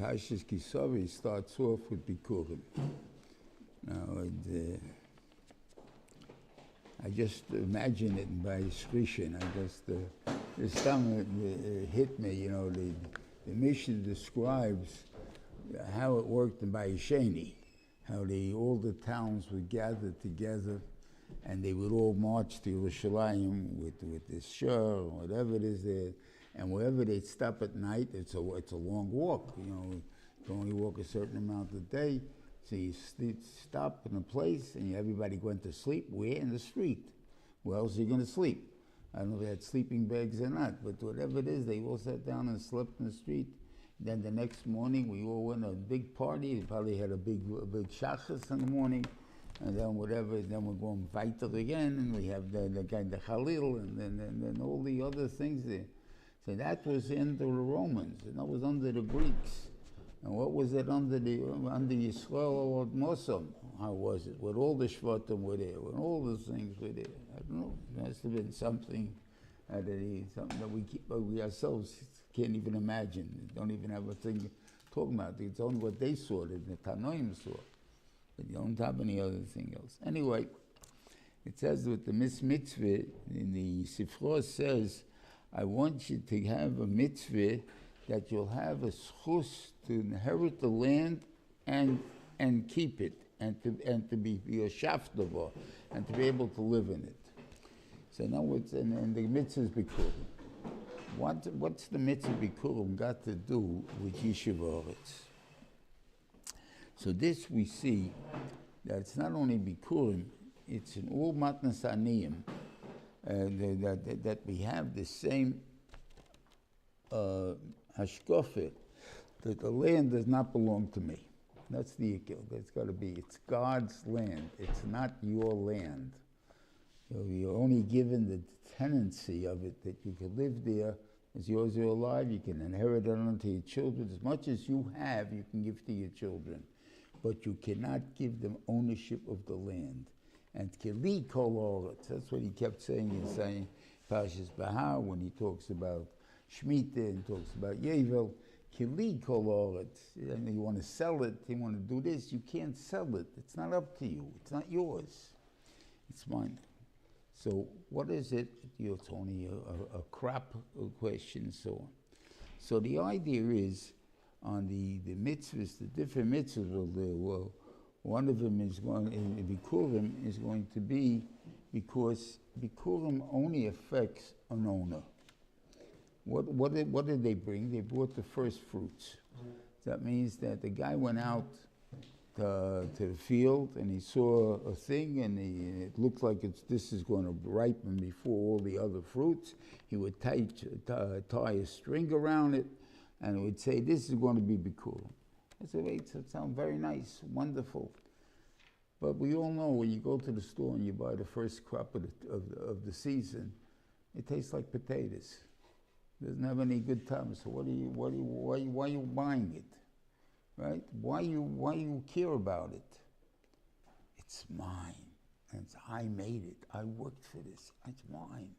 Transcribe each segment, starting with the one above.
Parshas Kisari starts off with Bikurim. Now, I just imagine it by Shrishin. This time it hit me, you know, the Mishnah describes how it worked in Bayesheni, how all the towns would gather together and they would all march to Yerushalayim with this shur, whatever it is there, and wherever they'd stop at night, it's a long walk, you know, you can only walk a certain amount a day, so you stop in a place and everybody went to sleep. Where? In the street. Where else are you going to sleep? I don't know if they had sleeping bags or not, but whatever it is, they all sat down and slept in the street. Then the next morning, we all went to a big party. They probably had a big shachas in the morning, and then whatever. Then we're going weiter again, and we have the Khalil, and then all the other things there. So that was under the Romans, and that was under the Greeks. And what was it under Yisrael or Mosam? How was it? When all the Shvatim were there, when all the things were there. I don't know. There must have been something that we ourselves can't even imagine. Don't even have a thing talking about. It's only what they saw, that the Tanoim saw. But you don't have any other thing else. Anyway, it says with the mitzvah, in the Sifra says, I want you to have a mitzvah that you'll have a schus to inherit the land and keep it, and to be a shaftava, and to be able to live in it. So now and the mitzvah is bikurim. What's the mitzvah bikurim got to do with yeshiva oretz? So this we see that it's not only bikurim, it's in all matnas aniyim, that we have the same hashkofet, that the land does not belong to me. That's the ikil. That's got to be. It's God's land. It's not your land. You're only given the tenancy of it, that you can live there as yours are alive. You can inherit it unto your children. As much as you have, you can give to your children. But you cannot give them ownership of the land. And keli kol oretz, that's what he kept saying in saying Parshas Bahar when he talks about Shemitah and talks about Yevel. Keli kol oretz, and you want to sell it, you want to do this, you can't sell it. It's not up to you. It's not yours. It's mine. So what is it? It's only a crop question and so on. So the idea is on the mitzvahs, the different mitzvahs, one of them is Bikurim is going to be because Bikurim only affects an owner. What did they bring? They brought the first fruits. That means that the guy went out to the field and he saw a thing and it looked like this is going to ripen before all the other fruits. He would tie a string around it and it would say, this is going to be Bikurim. I said, wait, it sounds very nice, wonderful. But we all know when you go to the store and you buy the first crop of the season, it tastes like potatoes. It doesn't have any good time. So why are you buying it? Right? Why you care about it? It's mine. And I made it. I worked for this. It's mine.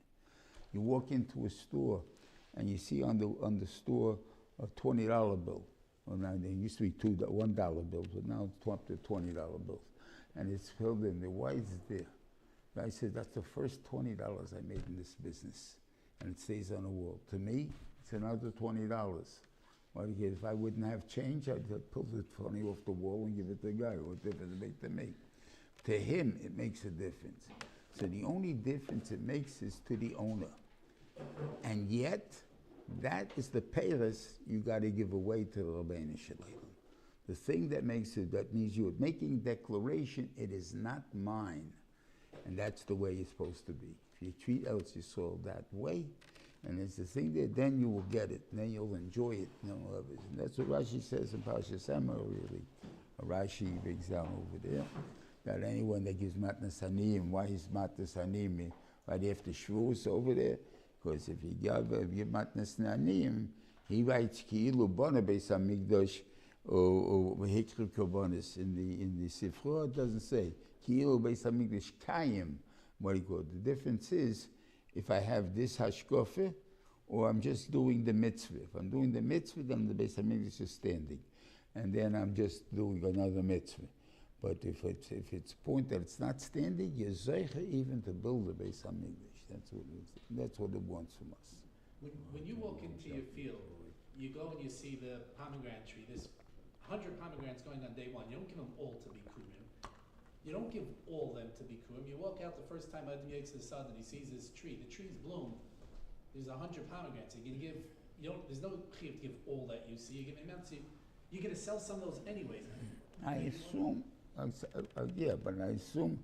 You walk into a store and you see on the store a $20 bill. Well, now there used to be $1 bills, but now it's up to $20 bills. And it's filled in there. Why is it there? The guy said, that's the first $20 I made in this business. And it stays on the wall. To me, it's another $20. Well, if I wouldn't have change, I'd have pulled the 20 off the wall and give it to the guy. What difference it make to me? To him, it makes a difference. So the only difference it makes is to the owner. And yet, that is the peiros you got to give away to the Rabbeinu Shalom. The thing that makes it, that means you're making declaration, it is not mine. And that's the way it's supposed to be. If you treat Eretz Yisrael that way, and it's the thing there, then you will get it, and then you'll enjoy it. And that's what Rashi says in Parshas Emor, really. Rashi brings down over there, that anyone that gives matnas haniyim, why is matnas haniyim right after Shavuos over there? Because if you give matnas haniyim, he writes ki'ilu bona beis hamikdash or hikru korbanos. In the Sifra it doesn't say ki'ilu beis hamikdash kayim. What do you call it? The difference is if I have this hashkofe, or I'm just doing the mitzvah. If I'm doing the mitzvah, then the Beis HaMikdash is standing. and then I'm just doing another mitzvah. But if it's a point that it's not standing, you're zeicha even to build a Beis Hamikdash. That's what it wants from us. When you walk into your field, you go and you see the pomegranate tree. There's 100 pomegranates going on day one. You don't give them all to be kurim. You don't give all them to be kurim. You walk out the first time Adam Yates the sun and he sees this tree. The tree's bloomed. There's 100 pomegranates. You're gonna give. There's no chiyuv to give all that you see. You're giving them to. You're gonna sell some of those anyways. I assume. Yeah, but I assume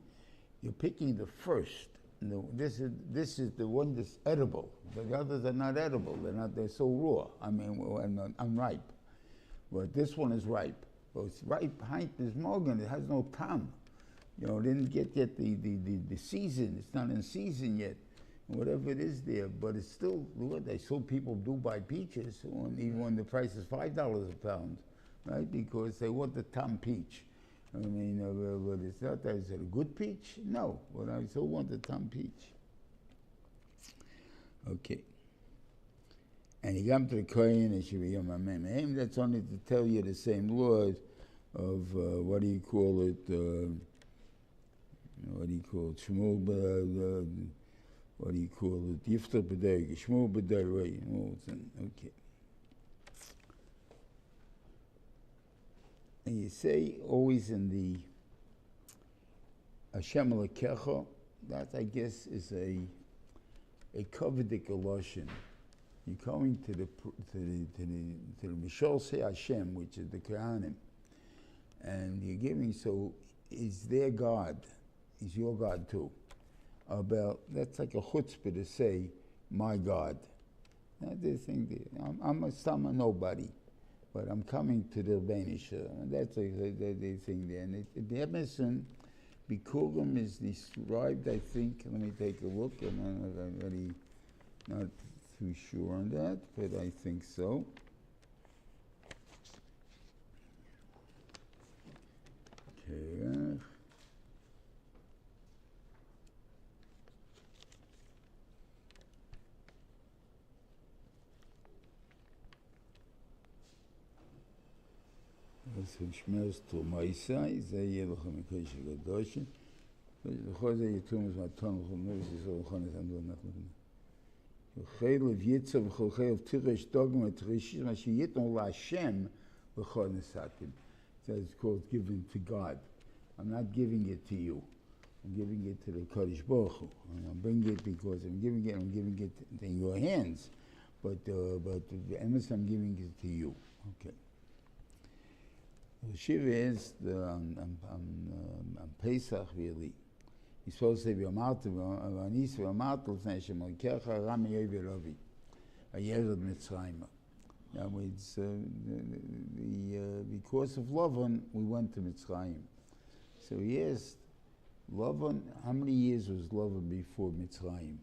you're picking the first. No, this is the one that's edible. The others are not edible. They're so raw. I mean, unripe. But this one is ripe. But it's ripe. Heint is morgan. It has no tam. It didn't get yet the season. It's not in season yet. Whatever it is there, but it's still good. I saw people do buy peaches, even when the price is $5 a pound, right? Because they want the tam peach. I mean, but it's not that. Is it a good peach? No, but I still want the tam peach. Okay. And he got to the Kohen, and she became a man. That's only to tell you the same laws of what do you call it? Shmuel, what do you call it? Yiftar b'day, Shmuel b'day, right? Okay. And you say always in the Hashem Elokecha, that I guess is a kovedik lashon. You're coming to the Mishol Sei Hashem, which is the Kohanim, and you're giving. So is their God, is your God too? That's like a chutzpah to say, my God. I'm a nobody. But I'm coming to the Benish, and that's the thing there. And the Emerson, Bikurim is described, I think, let me take a look, I'm already not too sure on that, but I think so. Okay. אז שמרס תרומייסאי, זה יהיה לך מקרה של גדושן, ולכל זה יתום את מתון וחומר וסיסור וחון את המדור אנחנו. וחילב יצר וכל חילב תירש דוגמה את ראשית, מה שיתנו להשם וכל נסעתם. That's called giving to God. I'm not giving it to you. I'm giving it to the Kadosh Baruch Hu. And I'm bringing it because I'm giving it in your hands. But the emes I'm giving it to you. Okay. The Shiva is on Pesach really. He's supposed to say V'anis v'amartel L'fnei Hashem Elokecha Ram Yevi Ravi Ayered Mitzrayim. Now it's because of Lavan we went to Mitzrayim. So he asked Lavan, how many years was Lavan before Mitzrayim?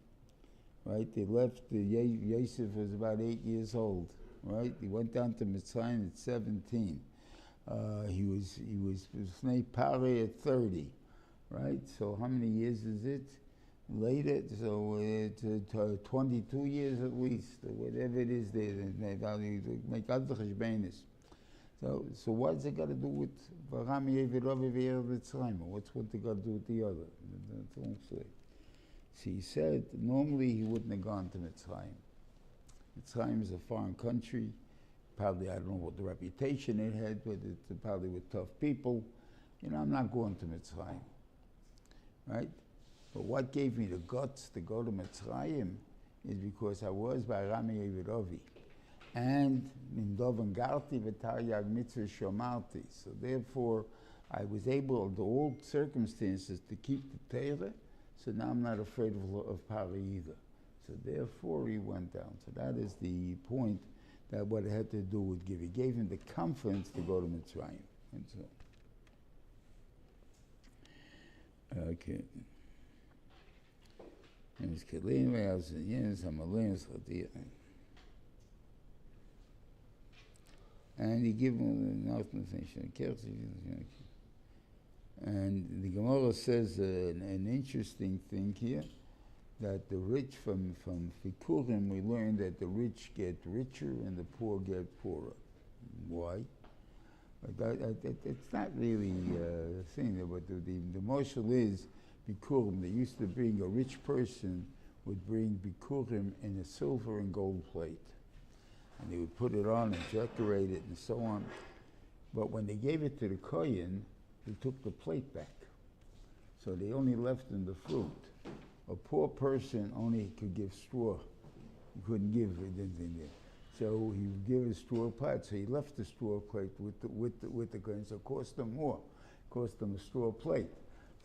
Right? They left. Yosef was about 8 years old. Right? He went down to Mitzrayim at 17. He was Fnei Pari at 30, right? So how many years is it? Later, so it's 22 years at least, or whatever it is there. They make other cheshbenis. So what's it got to do with Varam Yevirovi V'Yer Mitzrayim? What's what they got to do with the other? That's all I'm saying. So he said normally he wouldn't have gone to Mitzrayim. Mitzrayim is a foreign country. Probably, I don't know what the reputation it had, but it's probably with tough people. I'm not going to Mitzrayim, right? But what gave me the guts to go to Mitzrayim is because I was by Rami Yevirovi. And in Dovan Galti V'Taryag Mitzvah Shomarti. So therefore, I was able, under all circumstances, to keep the Torah. So now I'm not afraid of Pari either. So therefore, he went down. So that is the point. That what it had to do with give. He gave him the confidence to go to Mitzrayim. And so. Okay. And his kelim was yes, and he gave him the and the Gemara says an interesting thing here. That the rich from Fikurim, we learn that the rich get richer and the poor get poorer. Why? It's not really a thing, but the marshal is bikurim. They used to bring, a rich person would bring bikurim in a silver and gold plate. And they would put it on and decorate it and so on. But when they gave it to the Kohen, they took the plate back. So they only left in the fruit. A poor person only could give straw. He couldn't give anything there. So he would give a straw plate. So he left the straw plate with the Kohen. So it cost them more. It cost them a straw plate.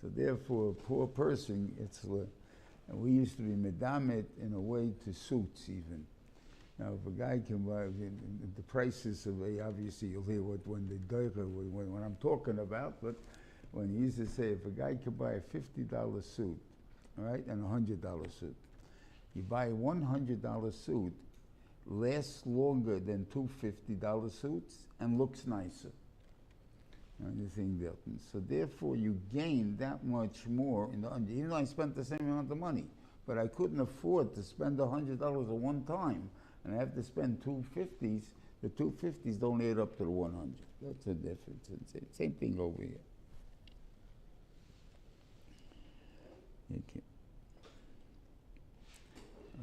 So therefore, a poor person, and we used to be medamet in a way to suits even. Now, if a guy can buy, the prices of obviously you'll hear what when I'm talking about, but when he used to say, if a guy can buy a $50 suit, all right, and a $100 suit, you buy a $100 suit, lasts longer than two $50 suits, and looks nicer. So therefore, you gain that much more in the $100. Even though I spent the same amount of money, but I couldn't afford to spend $100 at one time, and I have to spend two $50s. The two $50s don't add up to the 100. That's a difference. Same thing over here.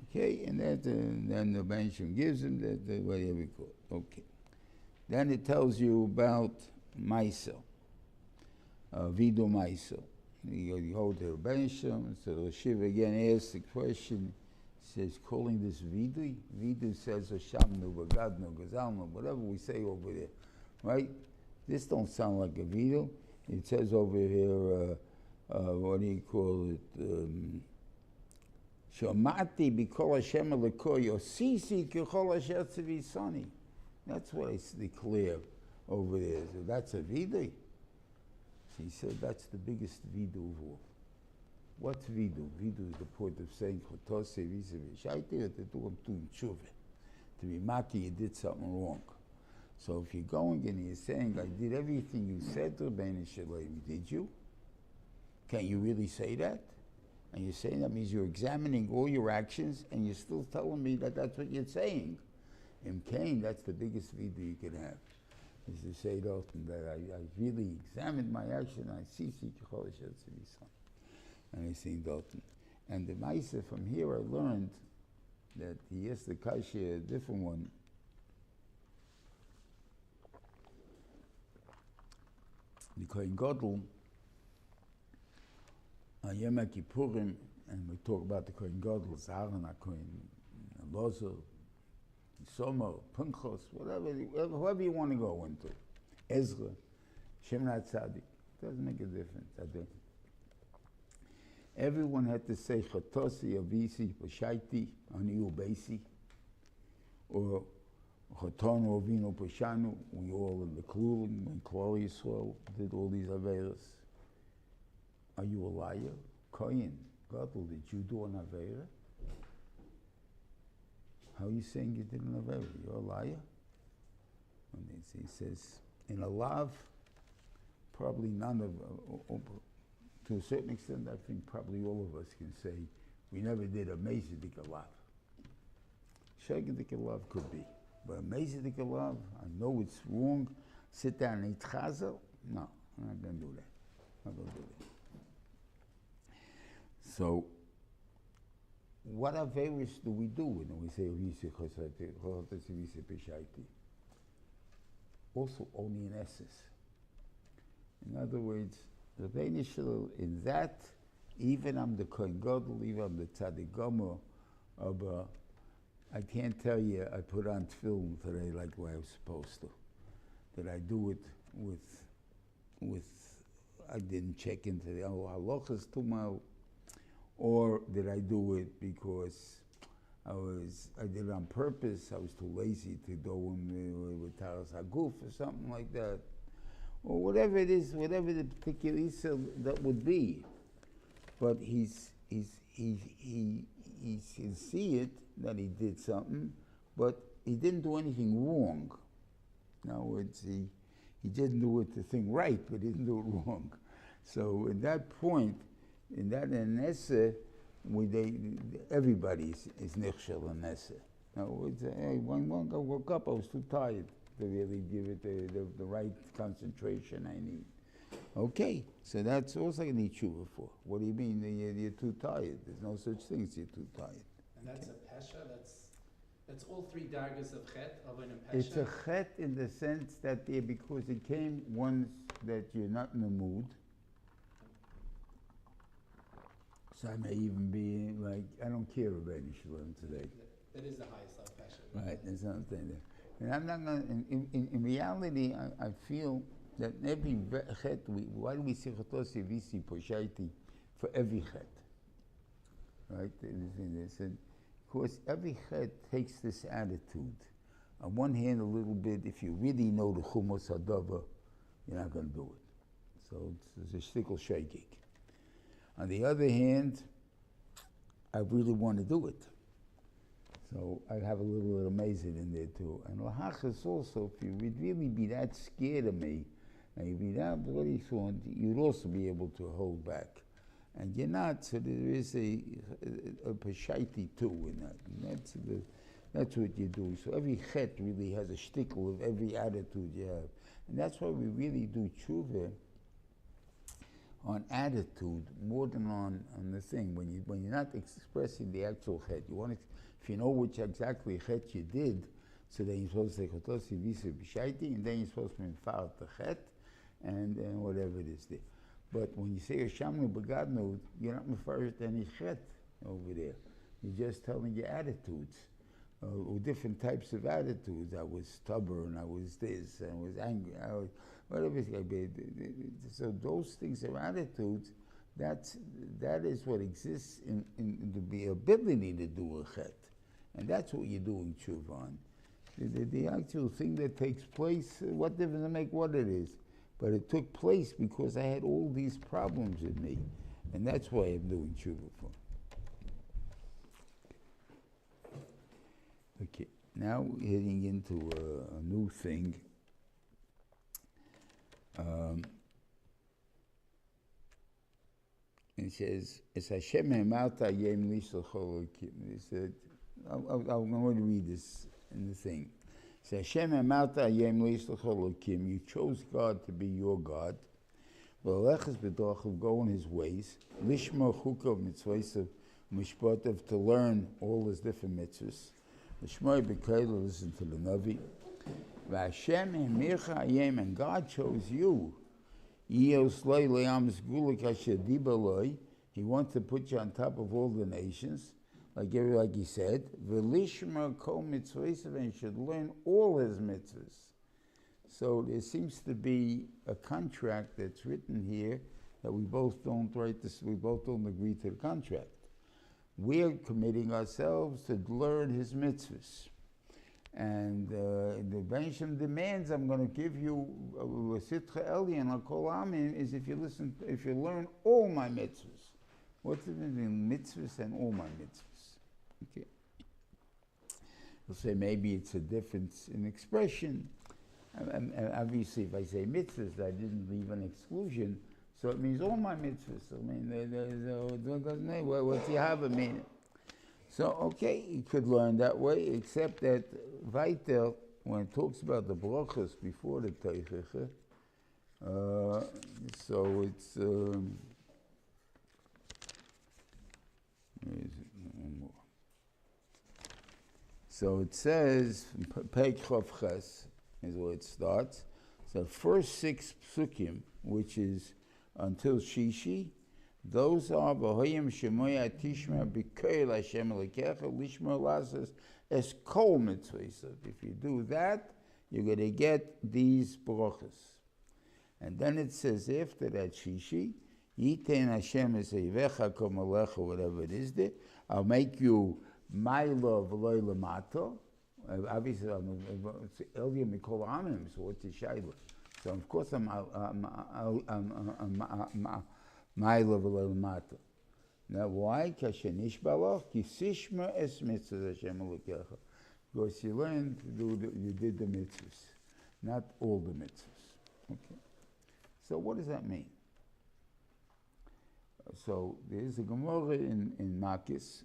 Okay, and then the Bensham gives him whatever we call it. Okay. Then it tells you about Maisa, Vidu Maisa. You hold the Bensham, so the Shiva again asks the question, says, calling this Vidu? Vidu says, Hashamnu, Bagadnu, Gazalnu, whatever we say over there, right? This don't sound like a Vidu. It says over here, what do you call it? Shomati b'kol Hashem Elokoy, Osisi k'chol asher tzivasani. That's what I declare over there. So that's a Vidu. So he said that's the biggest Vidu of all. What's Vidu? Vidu is the point of saying Chotose Visa Vishaiti, to do him to tshuva. To be maki, you did something wrong. So if you're going and you're saying, I did everything you said to Bnei Shalom, did you? Can you really say that? And you're saying that means you're examining all your actions and you're still telling me that that's what you're saying. In Cain, that's the biggest Vidu you can have. Is to say that I really examined my action, I see Kechol Asher Tzivasani. And I think Dalton. And the Maisa from here I learned that he asked the Kasha a different one. The Kohen Gadol, on Yom Kippurim, and we talk about the Kohen Gadol, Aharon, Kohen Lozer, Somer, Pinchos, whoever you want to go into. Ezra, Shemna Tzadik, doesn't make a difference. Everyone had to say Chatosi, Avisi, Pashaiti, Aniu Beisi, or Chotonu, Avinu, Pashanu. We all in the Klulim, when Klal Yisrael did all these Averas. Are you a liar? Kohen, Gadol, did you do an Avera? How are you saying you did an Avera? You're a liar? And he says, in a lav, probably none of, to a certain extent, I think probably all of us can say, we never did a Mezidik lav. Shregadik lav could be. But a Mezidik lav, I know it's wrong, sit down and eat chazel? No, I'm not going to do that. I'm not going to do that. So, what Averis do we do when we say also only in essence? In other words, the Bnei Shalom, in that, even I'm the Kohen Gadol, even I'm the Tzaddik Gomer, but I can't tell you I put on tefillin today like the way I was supposed to. Did I do it with I didn't check into the halachas tumah, or did I do it because I did it on purpose, I was too lazy to go in with Taras Haguf or something like that. Or whatever it is, whatever the particular issue that would be. But he can see it, that he did something, but he didn't do anything wrong. In other words, he didn't do it the thing right, but he didn't do it wrong. So at that point, in that Nessa, everybody is nichshel in Nessa. In other words, hey, one I woke up, I was too tired. to really give it the right concentration I need. Okay, so that's also I need tshuva for. What do you mean you're too tired? There's no such thing as you're too tired. And that's a pesha? That's all three dargas of chet, of an pesha? It's a chet in the sense that because it came once that you're not in the mood. So I may even be like, I don't care about any shalom today. That is the highest of pesha. Right, there's something there. And I'm not going to, in reality, I feel that every chet, why do we say chotosi visi poshaiti for every chet? Right? Of course, every chet takes this attitude. On one hand, a little bit, if you really know the chumos hadava, you're not going to do it. So it's a shtickle shaking. On the other hand, I really want to do it. So I have a little bit of amazing in there too. And lahachas also, if you would really be that scared of me, and you'd be that bloody thorn, you'd also be able to hold back. And you're not, so there is a pashaiti too in that. And that's what you're doing. So every chet really has a shtickle of every attitude you have. And that's why we really do tshuva on attitude more than on the thing. When you're not expressing the actual chet, you want to, if you know which exactly chet you did, so then you're supposed to say chotosi visa b'shaiti, and then you're supposed to infart the chet, and whatever it is there. But when you say Hashamnu b'gadnud, you're not referring to any chet over there. You're just telling your attitudes, or different types of attitudes. I was stubborn, I was this, I was angry, I was whatever. So those things are attitudes. That is what exists in the ability to do a chet. And that's what you're doing tshuva on. The actual thing that takes place, what difference it make what it is? But it took place because I had all these problems in me. And that's why I'm doing tshuva for. Okay, now we're heading into a new thing. It says, "Es Hashem emarta yem lisel cholokim." He said, I'm going to read this in the thing. It says, "Hashem emarta yem lisel cholokim." You chose God to be your God. V'aleches b'dochav, go in His ways. Lishma chukav mitzvaysav mishpatav, to learn all His different mitzvahs. L'shmoi b'kayla, listen to the Navi. V'Hashem emircha yem, and God chose you. He wants to put you on top of all the nations, like he said. V'lishma kol mitzvahs, and you should learn all His mitzvahs. So there seems to be a contract that's written here that we both don't write this. We both don't agree to the contract. We're committing ourselves to learn His mitzvahs. And the Benishim demands, I'm going to give you a sitcha elyon, a kol amin, is if you learn all my mitzvahs. What's the difference between mitzvahs and all my mitzvahs? Okay. We'll say maybe it's a difference in expression. And obviously, if I say mitzvahs, I didn't leave an exclusion, so it means all my mitzvahs. I mean, what's you have a meaning? So, okay, you could learn that way, except that weiter, when it talks about the brachas before the teicheche, so it's, where is it? One more. So it says, Peik Chav Ches is where it starts. So the first 6 psukim, which is until Shishi, those are v'hoyim shemoya tishma b'koil Hashem lekecha lishma lasas es kol mitzvahs. If you do that, you're going to get these brachas. And then it says after that Shishi, Yitein Hashem eseivecha komalecha, whatever it is there. I'll make you ma'ila v'loy lamato. Obviously, Elya mikol amim. So what's the shayla? So of course I'm ma'ila v'loy lamato. Now why? Kashenish balach kisishma es mitzvah Hashem lekecha. Because you learned to do you did the mitzvahs, not all the mitzvahs. Okay. So what does that mean? So there's a Gemara in Makis.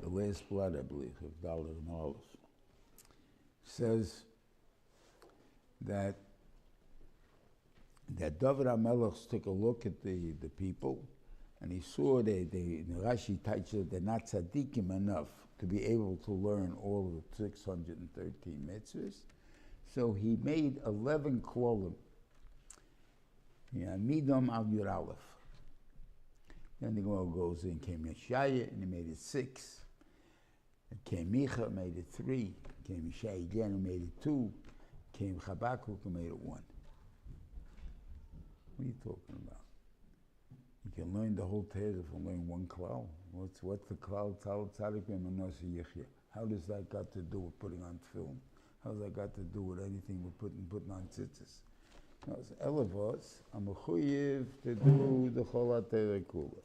last blood, I believe, of Dalet and Aleph, says that David HaMelech took a look at the people, and he saw Rashi teaches they're not tzaddikim enough to be able to learn all of the 613 mitzvahs. So he made 11 klolim. Midam al Yud Aleph. Then the Gemara goes in, came Yeshaya, and he made it 6. And came Micha, made it 3. Came Yeshaya again, and made it 2. Came Habakkuk, and made it 1. What are you talking about? You can learn the whole Torah from learning one klal. What's the klal? Tzadik b'manosa yichya. How does that got to do with putting on film? How does that got to do with anything with putting on tzitzis? No, it's Elavos. I'm a chuyiv to do the chol HaTorah kula.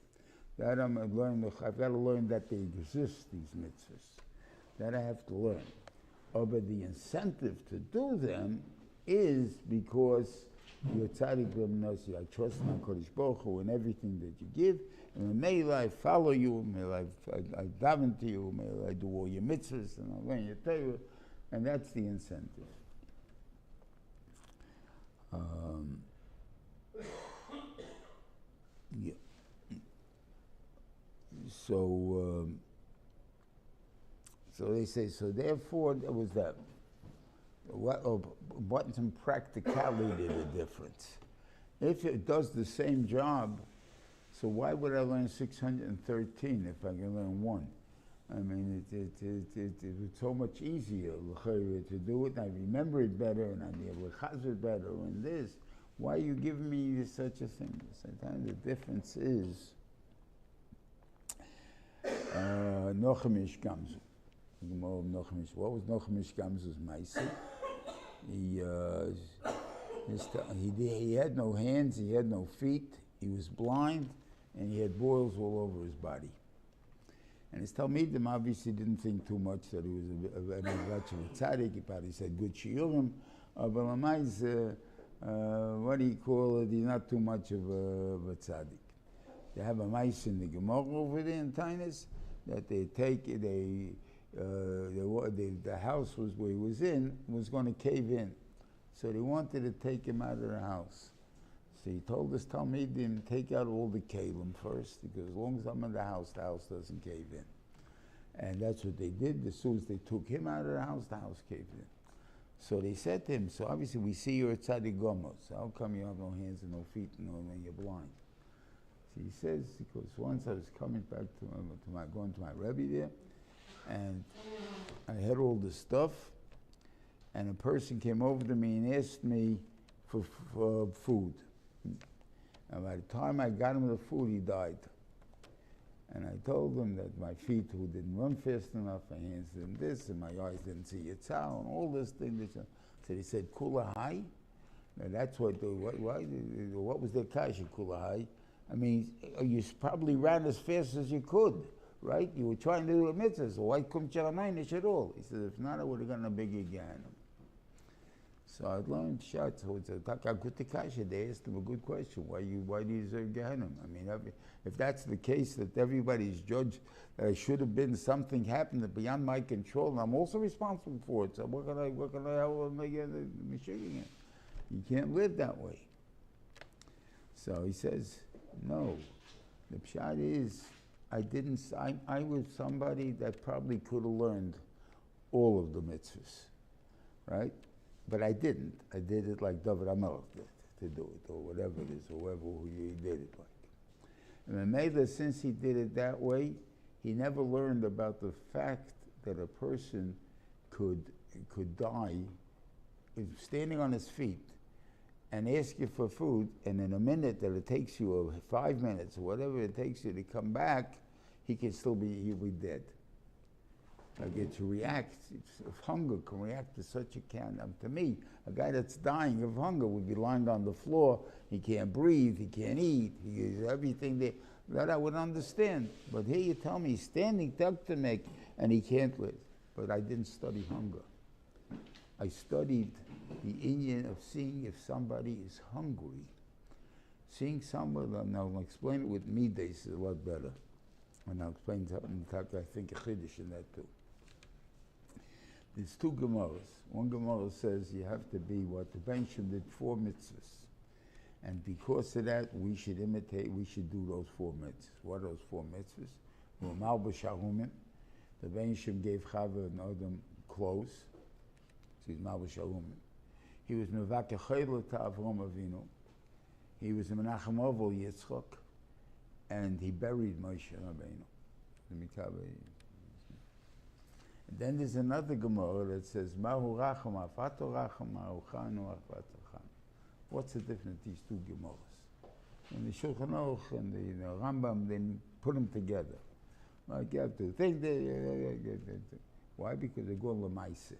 That I've got to learn that they exist, these mitzvahs. That I have to learn. But the incentive to do them is because you're tzaddik b'manosa. I trust in HaKadosh Baruch Hu in everything that you give. And may I follow you, may I daven to you, may I do all your mitzvahs, and I'll learn your Torah. And that's the incentive. Yeah. So they say, so therefore there was that. What in practicality did a difference? If it does the same job, so why would I learn 613 if I can learn 1? I mean, it was so much easier to do it, and I remember it better, and I'd be able to chaz it better, and this. Why are you giving me such a thing? Sometimes the difference is Nochemish Gamzu. What was Nochemish Gamzu's ma'aseh? He had no hands, he had no feet, he was blind, and he had boils all over his body. And his Talmidim obviously didn't think too much that he was much of a tzaddik. He probably said good shiurim, but what do you call it? He's not too much of a tzaddik. They have a mice in the Gemara over there in Tainus that they take the house was where he was in was going to cave in, so they wanted to take him out of the house. So he told us Talmidim, take out all the kalim first, because as long as I'm in the house doesn't cave in. And that's what they did. As soon as they took him out of the house caved in. So they said to him, so obviously we see you're a tzaddik gomer, so how come you have no hands and no feet and you're blind? So he says, because once I was coming back going to my Rebbe there, and I had all this stuff, and a person came over to me and asked me for food. And by the time I got him the food, he died. And I told him that my feet who didn't run fast enough, my hands didn't this, and my eyes didn't see Yitzhak, and all this thing. So he said, Kula Hai? Now that's what was their kasha, Kula Hai? I mean, you probably ran as fast as you could, right? You were trying to do a mitzvah, so why couldn't you learn at all? He said, if not, I would have gotten a bigger Gehanim. So I learned Shat. So it's a kasha. They asked him a good question. Why do you deserve Gehanim? I mean, if that's the case, that everybody's judged, should have been something happened beyond my control, and I'm also responsible for it. So what can I get the Michigan? You can't live that way. So he says, no. The pshat is, I was somebody that probably could have learned all of the mitzvahs, right? But I didn't. I did it like David HaMelech did, to do it, or whatever it is, or who he did it like. And Mamela, since he did it that way, he never learned about the fact that a person could die standing on his feet and ask you for food, and in a minute that it takes you, or 5 minutes, or whatever it takes you to come back, he'll be dead. Like it reacts, if hunger can react to such a can. To me, a guy that's dying of hunger would be lying on the floor, he can't breathe, he can't eat, he is everything there. That I would understand. But here you tell me he's standing to make, and he can't live. But I didn't study hunger. I studied the inyan of seeing if somebody is hungry. Seeing someone, now I'll explain it with me, this is a lot better. And I'll explain something, I think a chiddush in that too. There's two Gemaras. One Gemara says you have to be what the Ben Shem did 4 mitzvahs. And because of that, we should imitate, we should do those 4 mitzvahs. What are those 4 mitzvahs? Mal b'sharumin. The Ben Shem gave Chava and Adam clothes. So he's Mal b'sharumin. He was Mevakeh Chayla to Avram Avinu. He was a Menachem Oval Yitzchak. And he buried Moshe Rabbeinu. And then there's another Gemara that says, Mahu racham afato racham, mahu chanu afato chanu. What's the difference these two Gemaras? And the Shulchan Aruch and the Rambam, they put them together. Like you have to think why? Because they go l'maise.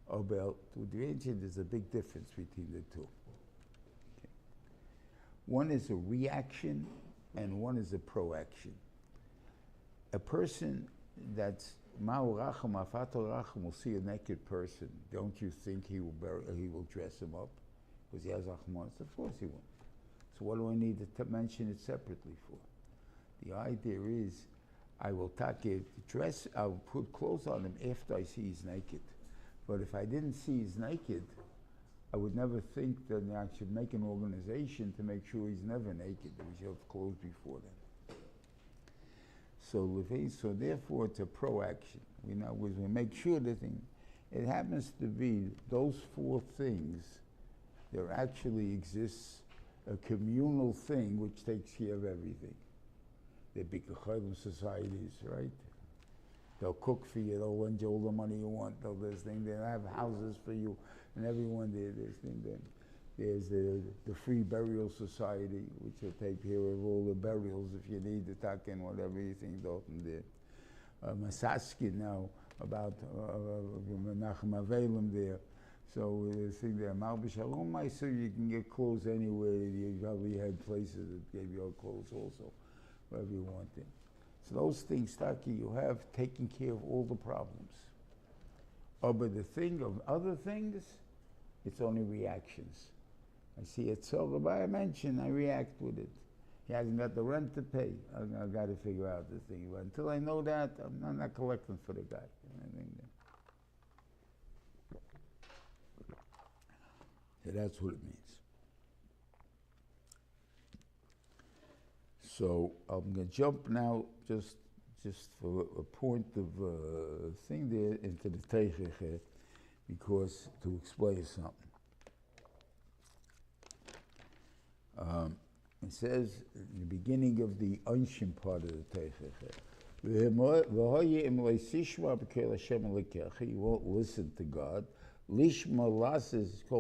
But the ancient, there's a big difference between the two. Okay. One is a reaction and one is a proaction. A person that's Ma'u racham afato racham will see a naked person. Don't you think he will dress him up because he has achmanis? Of course he will. So what do I need to mention it separately for? The idea is, I will dress. I'll put clothes on him after I see he's naked. But if I didn't see he's naked, I would never think that I should make an organization to make sure he's never naked, that we should have clothes before then. So therefore it's a proaction. We make sure the thing, it happens to be those 4 things, there actually exists a communal thing which takes care of everything. They're big societies, right? They'll cook for you, they'll lend you all the money you want, they'll this thing, they'll have houses for you, and everyone there, this thing, then. There's the Free Burial Society, which will take care of all the burials if you need to tuck in whatever you think Dalton did. Masaskin now, about Menachem Avelim there. So the thing there, Mal B'Shalom, so you can get clothes anywhere. You probably had places that gave you clothes also, wherever you wanted. So those things, Taki, you have taken care of all the problems. But the thing of other things, it's only reactions. I see it so, by a mention, I react with it. He hasn't got the rent to pay. I've got to figure out the thing. But until I know that, I'm not collecting for the guy. So that's what it means. So I'm going to jump now, just for a point of thing there, into the Teichach, because to explain something. It says in the beginning of the Onshim part of the Teichach, you won't listen to God. Lishma lasses to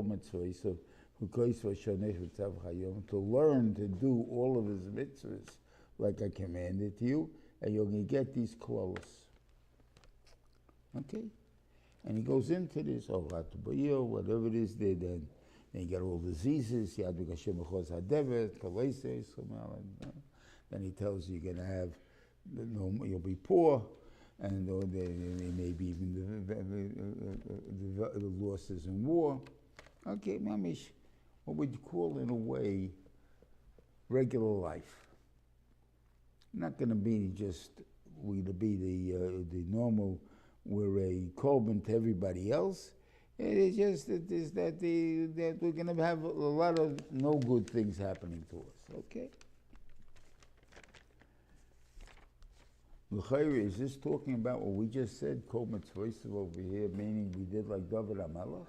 learn to do all of his mitzvahs like I commanded you, and you're going to get these clothes. Okay? And he goes into this, whatever it is there, then you get all diseases, then he tells you you're going to have, you'll be poor, and maybe even the losses in war. Okay, mamish, what would you call in a way regular life? Not going to be just the normal, we're a korban to everybody else. It is just that we're going to have a lot of no good things happening to us. Okay. Is this talking about what we just said, Kol Mitzvah over here, meaning we did like David HaMelech?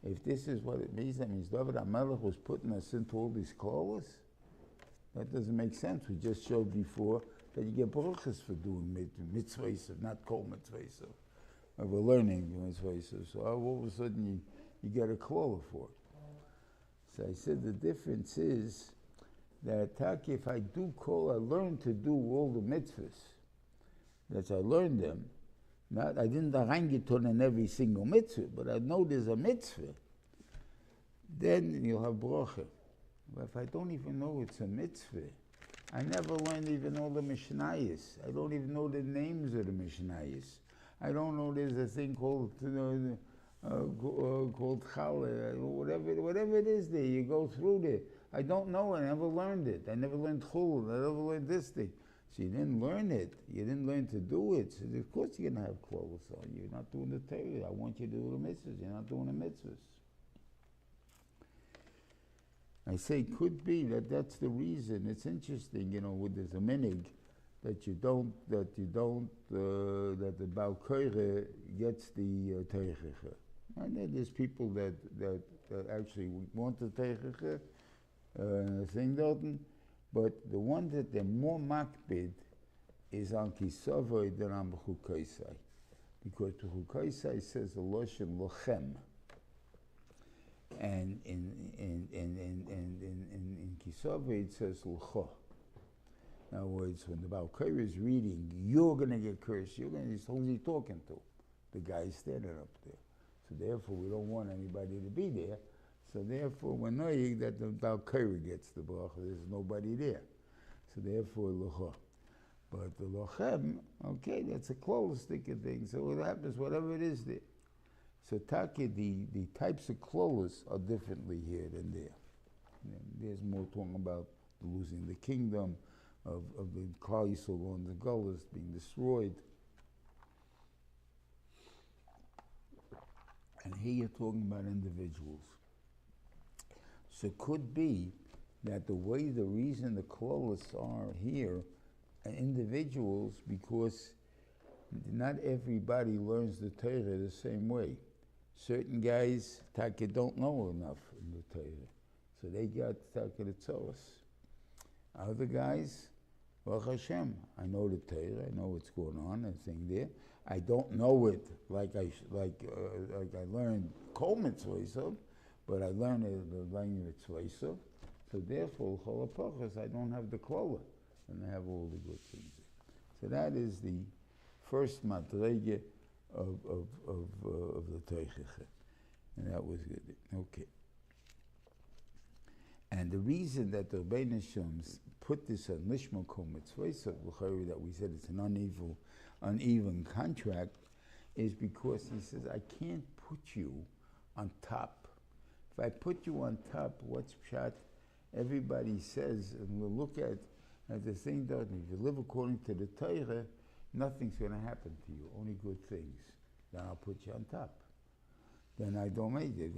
If this is what it means, that means David HaMelech was putting us into all these clothes? That doesn't make sense. We just showed before that you get brachas for doing mitzvahs, not Kol Mitzvah. We're learning mitzvahs, so all of a sudden you get a cloth for it. So I said the difference is that if I learn to do all the mitzvahs, that I learned them. I didn't reingeton in every single mitzvah, but I know there's a mitzvah. Then you'll have bracha. But if I don't even know it's a mitzvah, I never learned even all the mishnayos. I don't even know the names of the mishnayos. I don't know there's a thing called challah, whatever it is there. You go through there. I don't know it. I never learned it. I never learned chul. I never learned this thing. So you didn't learn it. You didn't learn to do it. So of course you're going to have clothes on. You're not doing the Torah. I want you to do the mitzvahs. You're not doing the mitzvahs. I say could be that that's the reason. It's interesting, with the minig that that the Baal Koreh gets the teichecha. And then there's people that actually want the teichecha thing doten, but the one that they're more makbid is on kisavoi than on b'chukaisai, because b'chukaisai says the loshen lochem. And in Kisaveh it says l'cho. In other words, when the Baal Koreh is reading, you're going to get cursed. Who's he talking to? The guy standing up there. So therefore, we don't want anybody to be there. So therefore, we're knowing that the Baal Koreh gets the bracha. There's nobody there. So therefore, l'cho. But the lochem, okay, that's a close sticker thing. So what happens, whatever it is there. So Taki, the types of clothes are differently here than there. There's more talking about losing the kingdom, of the Klal Yisrael going to Gullus, being destroyed. And here you're talking about individuals. So it could be that the reason the clothes are here are individuals, because not everybody learns the Torah the same way. Certain guys, Taka, don't know enough in the Torah, so they got Taka the Tzoros. Other guys, Baruch Hashem, I know the Torah, I know what's going on, and thing there. I don't know it like I learned Kol Mitzvah, but I learned the language Mitzvah. So therefore, Chol HaPachas, I don't have the Klola, and I have all the good things. So that is the first madrege of the Teichecha, and that was good. Okay. And the reason that the Rebbeinu Shem put this on Lishma Kol Mitzvah, that we said it's an uneven contract, is because he says, I can't put you on top. If I put you on top, what's pshat? Everybody says, and we'll look at the thing that if you live according to the Torah, nothing's going to happen to you, only good things. Then I'll put you on top. Then I don't make it.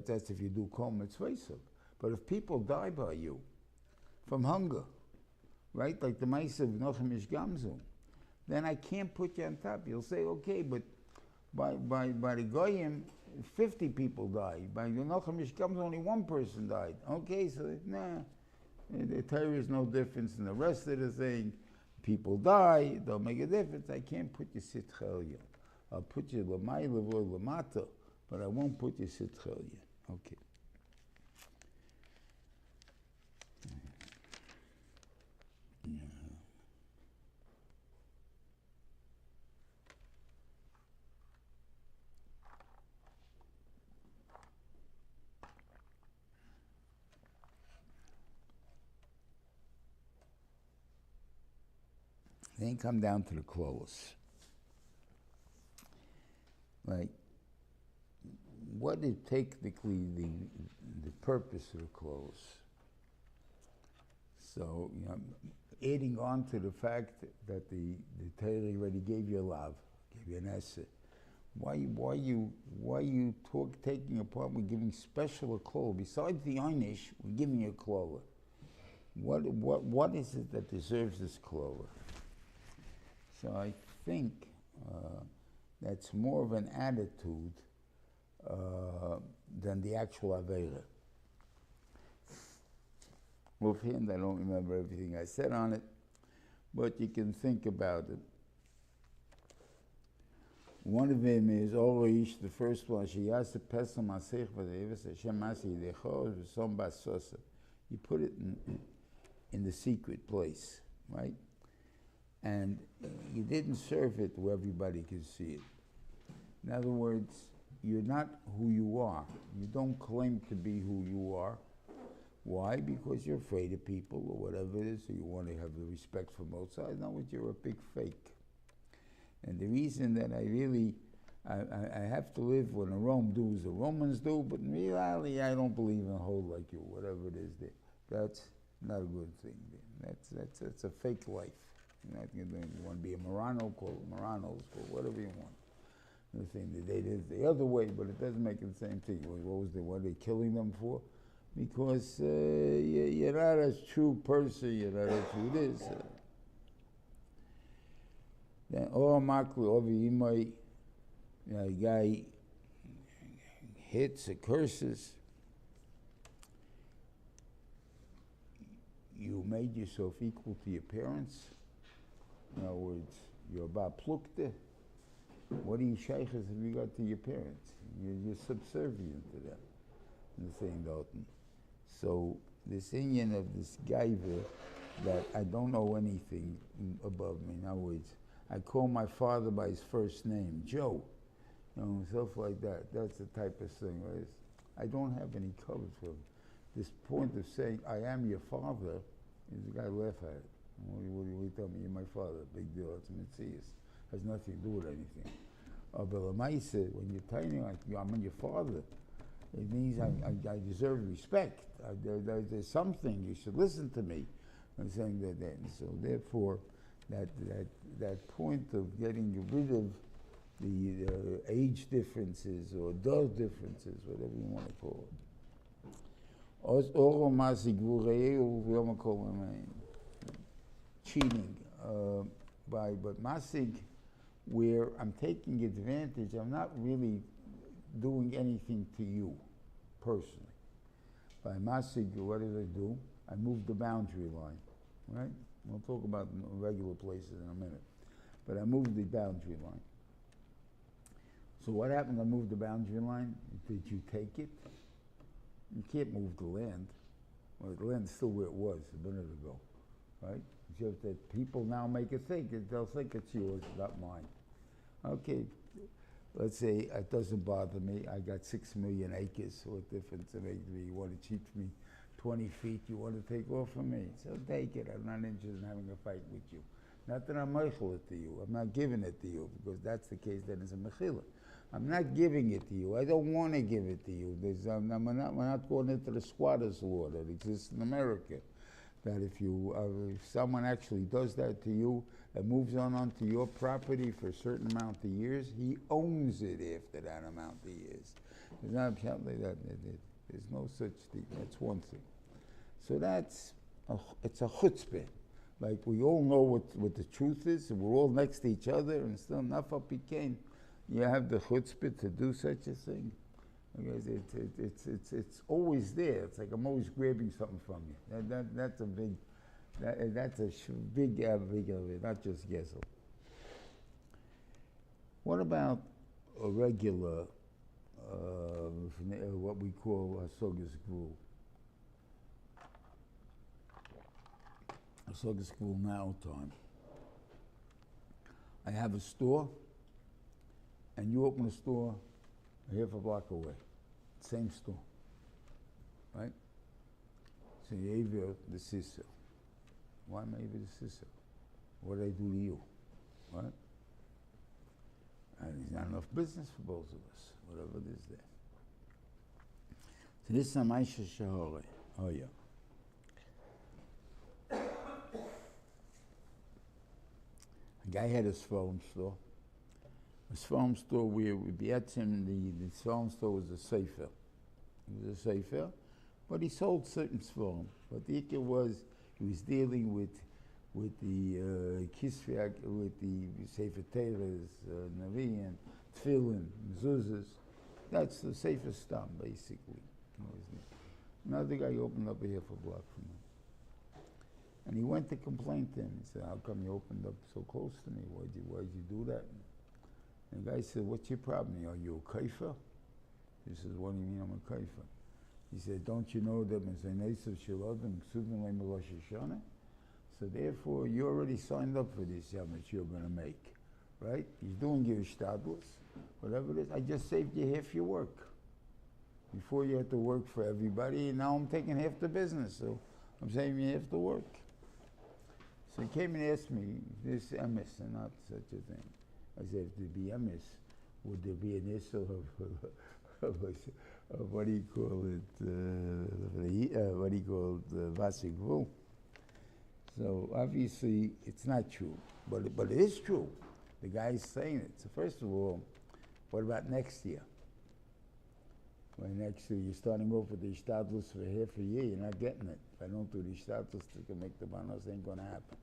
That's if you do Kol Mitzvah. But if people die by you from hunger, right, like the Maisa of Nochemish Gamzu, then I can't put you on top. You'll say, okay, but by the Goyim, 50 people died. By the Nochemish Gamzu, only one person died. Okay, so the Torah is no difference in the rest of the thing. People die, don't make a difference. I can't put you Sitchelya. I'll put you Lamay Levoy Lamata, but I won't put you Sitchelya. Okay. Then come down to the clothes. Like, what is technically the purpose of the clothes? So, adding on to the fact that the Torah already gave you a love, gave you an essay. Why you taking apart? We're giving special a clothes. Besides the einish, we're giving you a clothes. What is it that deserves this clothes? So I think that's more of an attitude than the actual Aveira. Offhand, I don't remember everything I said on it, but you can think about it. One of them is Orish, the first one, Sheyasa Pesel Masech V'Deves Hashem Masi Yidecho V'Som Basosa. You put it in the secret place, right? And you didn't serve it where everybody could see it. In other words, you're not who you are. You don't claim to be who you are. Why? Because you're afraid of people or whatever it is, so you want to have the respect from both sides. No, but you're a big fake. And the reason that I have to live when the Rome do as the Romans do, but in reality I don't believe in a whole like you, whatever it is there. That's not a good thing. That's a fake life. You want to be a Marano, call it Maranos, call whatever you want. The thing that they did the other way, but it doesn't make it the same thing. What are they killing them for? Because you're not a true person, you're not a true this. Then all makli over imay, a guy hits or curses. You made yourself equal to your parents. In other words, you're about plukte. What do you shaykhs have you got to your parents? You're subservient to them. The thing, Dalton. So this Indian of this guy that I don't know anything above me. In other words, I call my father by his first name, Joe. Stuff like that. That's the type of thing. Right? I don't have any colors for him. This point of saying, I am your father, is the guy laugh at it. What do you tell me? You're my father. Big deal. It's Metzias. Has nothing to do with anything. But when you're tiny like I'm your father, it means I deserve respect. There's something, you should listen to me. I'm saying that then. So therefore, that point of getting rid of the age differences or adult differences, whatever you want to call it. Cheating. But masig, where I'm taking advantage, I'm not really doing anything to you personally. By masig, what did I do? I moved the boundary line, right? We'll talk about regular places in a minute. But I moved the boundary line. So what happened to move the boundary line? Did you take it? You can't move the land. Well, the land's still where it was a minute ago, right? Just that people now make it think, they'll think it's yours, not mine. Okay, let's say it doesn't bother me. I got 6 million acres. What difference it makes me? You want to cheat me 20 feet, you want to take off from me. So take it. I'm not interested in having a fight with you. Not that I'm meichel it to you. I'm not giving it to you, because that's the case, then it's a mechila. I'm not giving it to you. I don't want to give it to you. We're not going into the squatters' law that exists in America. That if someone actually does that to you and moves on onto your property for a certain amount of years, he owns it after that amount of years. There's not like that. There's no such thing. That's one thing. So it's a chutzpah. Like we all know what the truth is, and we're all next to each other, and still nafa pikein. You have the chutzpah to do such a thing. Because it's always there. It's like I'm always grabbing something from you. That's a big, not just gezel. What about a regular, what we call hasogas gvul? Hasogas gvul now time. I have a store, and you open a store half a block away. Same store, right? So you avir the sister. Why am I avir the sister? What did I do to you, right? And there's not enough business for both of us, whatever it is there. So this is a Maisha Shahore. Oh yeah. A guy had a Seforim store. A Seforim store where we beat him, the Seforim store was a sefer. It was a sefer, but he sold certain Seforim. But the ikar was, he was dealing with the kisfiak, with the sefer Teres, Navi, and Tefillin, Mezuzahs. That's the sefer stam, basically. Another guy opened up a half a block from him. And he went to complain to him. He said, how come you opened up so close to me? Why'd you do that? And the guy said, what's your problem? Are you a kaifa? He says, what do you mean I'm a kaifa? He said, don't you know that so therefore, you already signed up for this yam that you're going to make, right? He's doing your shtadlus, whatever it is. I just saved you half your work. Before you had to work for everybody, and now I'm taking half the business, so I'm saving you half the work. So he came and asked me, this emes and not such a thing. I said, if there be emes, would there be an issue of what do you call it, vasik gvul? So obviously it's not true, but it is true. The guy's saying it. So first of all, what about next year? When next year you're starting off with the ishtadlus for half a year, you're not getting it. If I don't do the ishtadlus to make the banos, it ain't going to happen.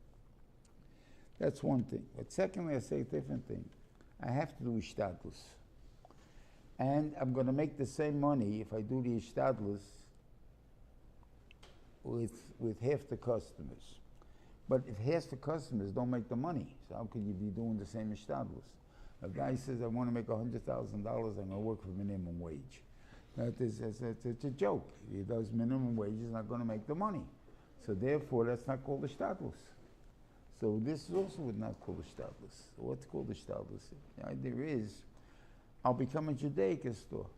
That's one thing. But secondly, I say a different thing. I have to do ishtadlus. And I'm going to make the same money if I do the ishtadlus with half the customers. But if half the customers don't make the money, so how could you be doing the same ishtadlus? A guy says, I want to make $100,000, I'm going to work for minimum wage. It's a joke. He does minimum wage, he's not going to make the money. So therefore, that's not called ishtadlus. So this is also would not call ishtadlus. So what's called ishtadlus? The idea is, I'll become a Judaic store.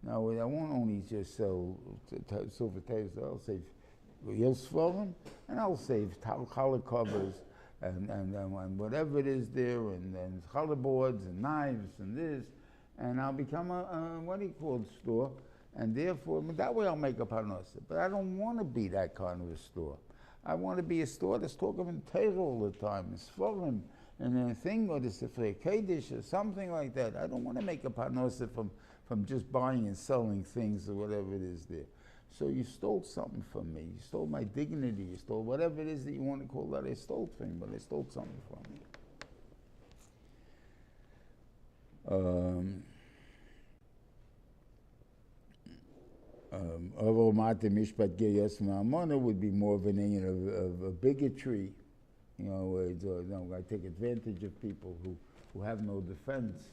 Now, I won't only just sell silver tables, I'll save real Seforim, and I'll save challah covers, and whatever it is there, and challah boards, and knives, and this, and I'll become a store, and therefore, that way I'll make a parnasa. But I don't want to be that kind of a store. I want to be a store that's talking in Torah all the time, and Seforim, and a thing, or the Sefer Kodesh, or something like that. I don't want to make a parnasa from just buying and selling things, or whatever it is there. So you stole something from me. You stole my dignity. You stole whatever it is that you want to call that. I stole from you, but I stole something from you. Would be more of an union of bigotry. You know, I take advantage of people who have no defense.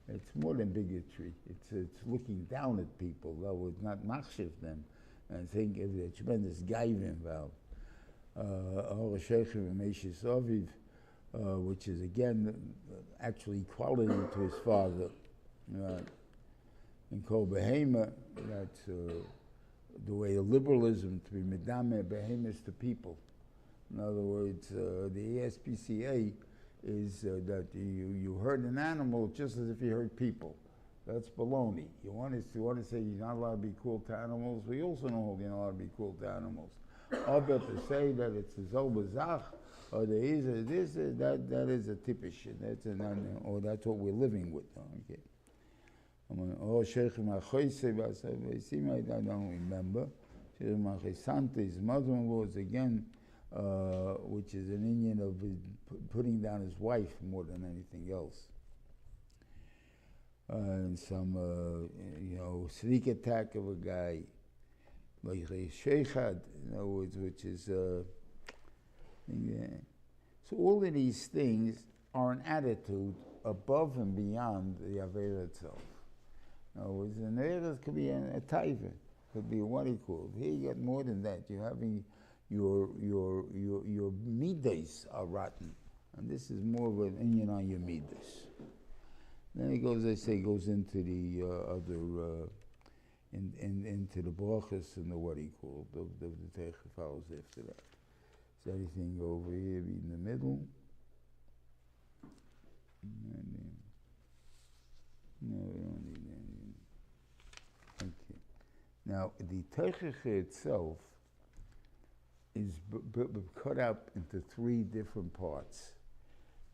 It's more than bigotry. It's looking down at people, though it's not machshiv them, and think of a tremendous gaiv involved. Which is again actually equality to his father. In Kol Behema, that's the way of liberalism, to be medame behemoths to people. In other words, the ASPCA is that you hurt an animal just as if you hurt people. That's baloney. You want to say you're not allowed to be cruel to animals? We also know you're not allowed to be cruel to animals. But to say that it's a zobazach, or there is a this, that is a typish. Or that's what we're living with. Okay. I don't remember. His mother-in-law is again, which is an Indian of putting down his wife more than anything else. And some, sneak attack of a guy, like a sheikhad, in other words, which is, so all of these things are an attitude above and beyond the Avera itself. In other words, an Avera could be a taiva, could be what he called. Here you get more than that. You're having your midas are rotten, and this is more of an inyan on your midas. Then he goes, goes into the other, into the brachas and the what he called, the teicha follows after that. Is anything over here in the middle? No, we don't need anything. Okay. Now, the teicha itself is cut up into three different parts.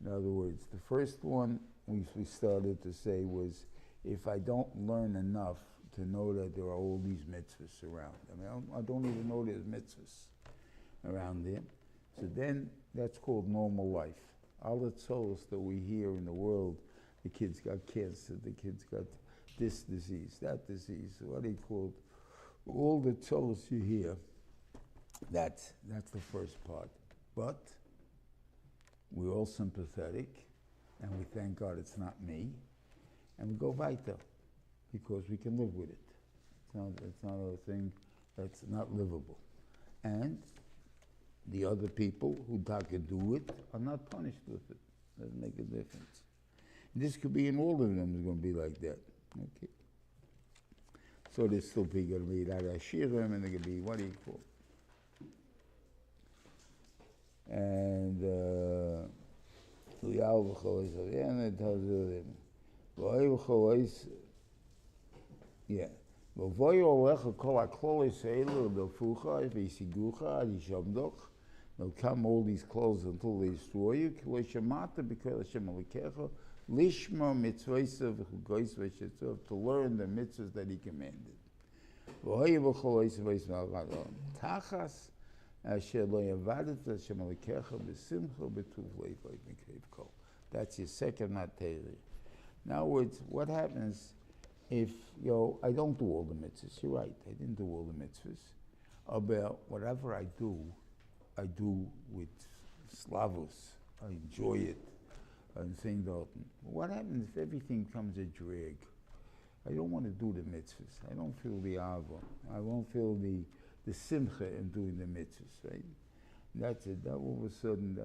In other words, the first one we started to say was, if I don't learn enough to know that there are all these mitzvahs around. I mean, I don't even know there's mitzvahs around there. So then that's called normal life. All the souls that we hear in the world, the kids got cancer, the kids got this disease, that disease, what he called, all the souls you hear, that's the first part. But we're all sympathetic, and we thank God it's not me, and we go weiter, because we can live with it. It's not a thing that's not livable. And the other people who can do it are not punished with it. Doesn't make a difference. This could be in all of them is going to be like that. Okay. So there's still people going to be like Ashirim, and they're going to be what do you call? And it tells you yeah. They'll come all these clothes until they destroy you. Lishma mitzvaysav v'chugoyis v'shetzav, to learn the mitzvahs that he commanded. Tachas asher lo yavadet Hashem Elokecha b'simcha b'tuv leivay mikrev kol. That's your second materi. In other words, what happens if, I don't do all the mitzvahs. You're right, I didn't do all the mitzvahs. About whatever I do with slavos. I enjoy it. I'm saying Dalton. What happens if everything becomes a drag? I don't want to do the mitzvahs. I don't feel the ava. I won't feel the simcha in doing the mitzvahs, right? That's it. That all of a sudden,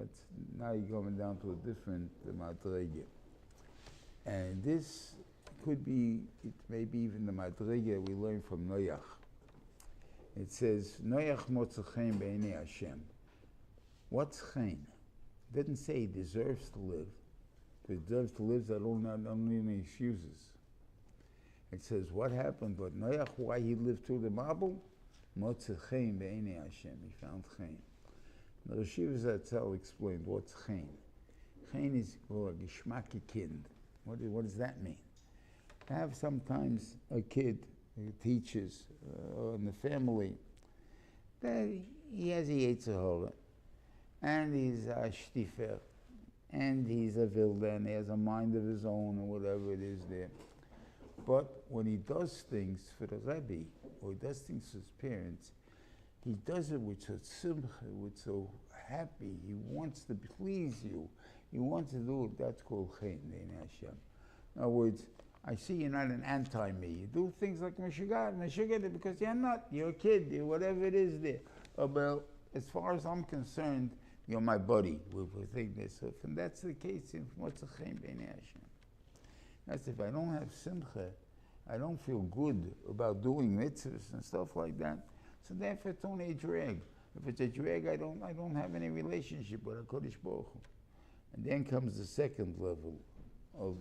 now you're coming down to a different madrege. And this could be, it may be even the madrege we learn from Noach. It says, Noach motza chen b'einei Hashem. What's chen? It doesn't say he deserves to live. If he deserves to live, I don't need any excuses. It says what happened, but Noach, why he lived through the Mabul? Motza chen b'einei Hashem. He found chen. The Rashiv Zatzal explained what's chen. Chen is a geschmacke kind. What does that mean? I have sometimes a kid who teaches in the family that he has a Yetzirah, and he's a shtifer, and he's a vilda, and he has a mind of his own, or whatever it is there. But when he does things for the Rebbe, or he does things for his parents, he does it with so simcha, with so happy. He wants to please you. He wants to do it. That's called chen, Hashem. In other words, I see you're not an anti-me. You do things like Meshuggah, because you're not. You're a kid. You're whatever it is there. Well, as far as I'm concerned, you're my buddy. We're thinking this. And that's the case in what's a chen b'nei Hashem. That's if I don't have simcha, I don't feel good about doing mitzvahs and stuff like that. So therefore, it's only a drag. If it's a drag, I don't have any relationship with HaKadosh Baruch Hu. And then comes the second level of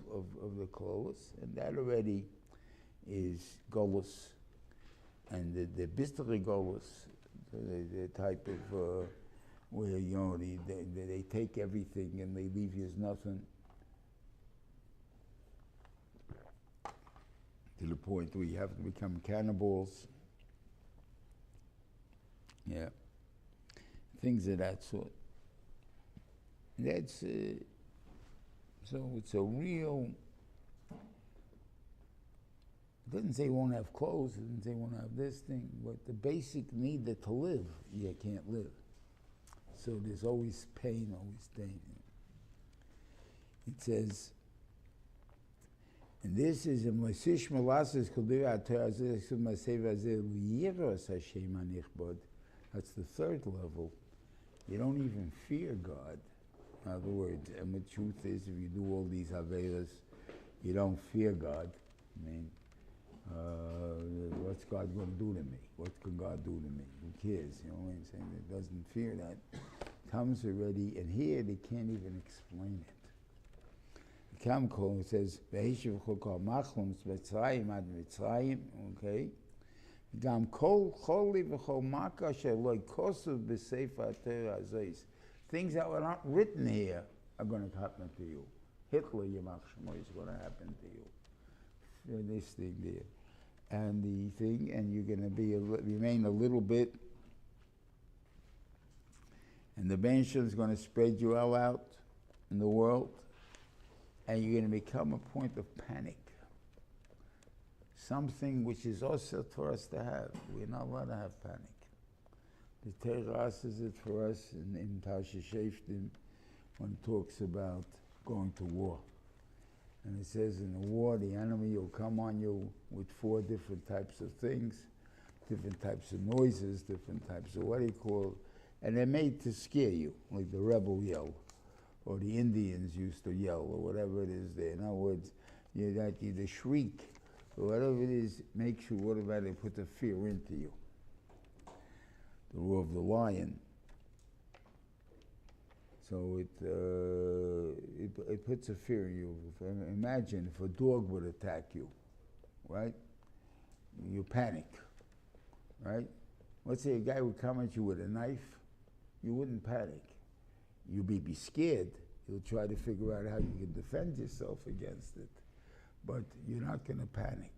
the Klolos, and that already is Golus. And the Bistari Golus, the type of where they take everything and they leave you as nothing, to the point where you have to become cannibals. Yeah, things of that sort. That's so it's a real. It doesn't say you won't have clothes. It doesn't say you won't have this thing. But the basic need that to live, you can't live. So there's always pain, always pain. It says, and this is a Mosish Malasas Kulira Terazis Maseva Yeros Hashem Anichbod. That's the third level. You don't even fear God. In other words, and the truth is, if you do all these Averas, you don't fear God. I mean, what's God going to do to me? What can God do to me? Who cares? You know what I'm saying? It doesn't fear that. It comes already, and here they can't even explain it. The Kamkol says, okay? Gam kol choli v'chol maka sheloi kosuv b'sefer Torah zeis. Things that were not written here are going to happen to you. Hitler, Yamach Shemo, is going to happen to you. This thing there. And the thing, and you're going to remain a little bit, and the bench is going to spread you all out in the world, and you're going to become a point of panic. Something which is also for us to have. We're not allowed to have panic. The Torah says it for us in Parshas Sheftim when it talks about going to war. And it says in the war, the enemy will come on you with 4 different types of things, different types of noises, different types of what do you call it, and they're made to scare you, like the rebel yell, or the Indians used to yell, or whatever it is there. In other words, the shriek, or whatever it is, makes you, what about it, put the fear into you. The roar of the lion. So it puts a fear in you. Imagine if a dog would attack you, right? You panic, right? Let's say a guy would come at you with a knife. you wouldn't panic. You'd be scared. You'll try to figure out how you can defend yourself against it. But you're not going to panic.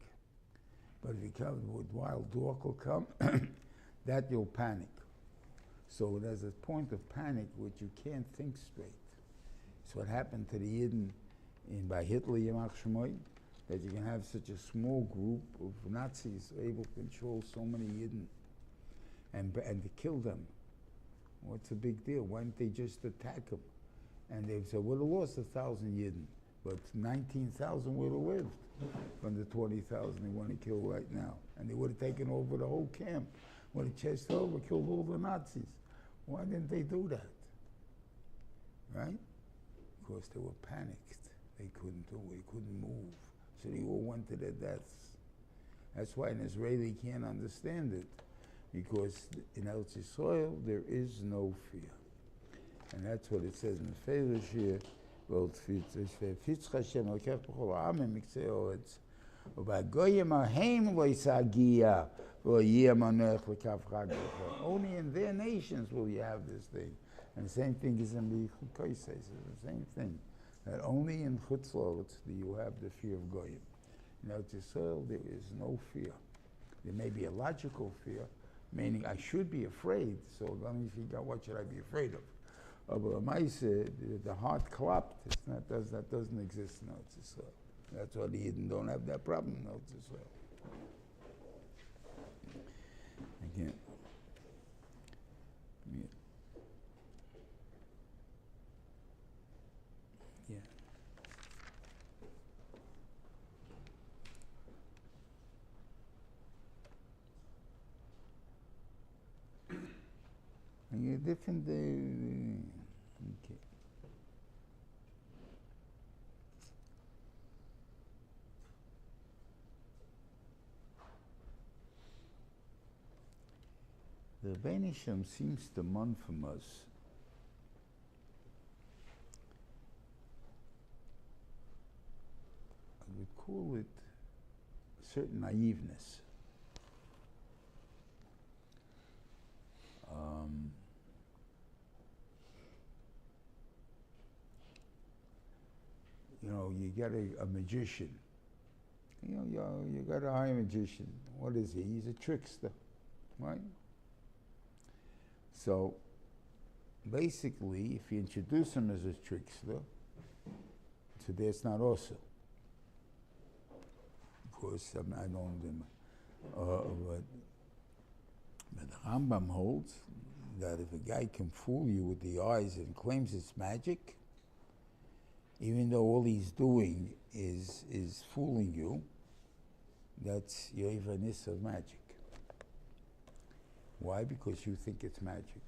But if you come with wild dog will come, that you'll panic. So there's a point of panic which you can't think straight. It's what happened to the Yidden by Hitler, Yamach Shmoy, that you can have such a small group of Nazis able to control so many Yidden and to kill them. What's the big deal? Why didn't they just attack them? And they said, we'd have lost 1,000 Yidden, but 19,000 would have lived from the 20,000 they want to kill right now. And they would have taken over the whole camp, would have chased over, killed all the Nazis. Why didn't they do that? Right? Because they were panicked. They couldn't do it, they couldn't move. So they all went to their deaths. That's why an Israeli can't understand it, because in Eretz Yisrael there is no fear. And that's what it says in the Peiros here. Only in their nations will you have this thing. And the same thing is in the Chukoises, the same thing. That only in Chutz La'aretz do you have the fear of Goyim. In Eretz Yisrael there is no fear. There may be a logical fear, meaning I should be afraid, so let me figure out what should I be afraid of. But the heart clapped, that doesn't exist in Eretz Yisrael. That's why the Yidden don't have that problem in Eretz Yisrael. Again. Yeah. And different. Okay. The Rebbeinu Shem seems to demand from us I would call it a certain naiveness. You know, you get a magician. You got a high magician. What is he? He's a trickster, right? So, basically, if you introduce him as a trickster, so that's not also. Of course, I don't know, but the Rambam holds that if a guy can fool you with the eyes and claims it's magic, even though all he's doing is fooling you, that's Yoivanis of magic. Why? Because you think it's magic.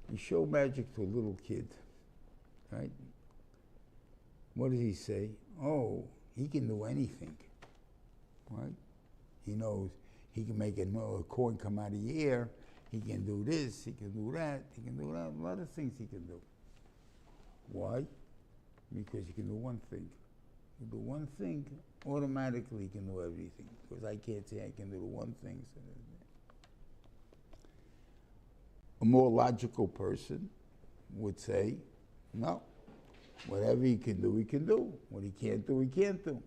You show magic to a little kid, right? What does he say? Oh, he can do anything, right? He knows he can make a coin come out of the air, he can do this, he can do that, he can do that, a lot of things he can do. Why? Because you can do one thing. You do one thing, automatically you can do everything. Because I can't say I can do one thing. So a more logical person would say, no, whatever he can do, he can do. What he can't do, he can't do.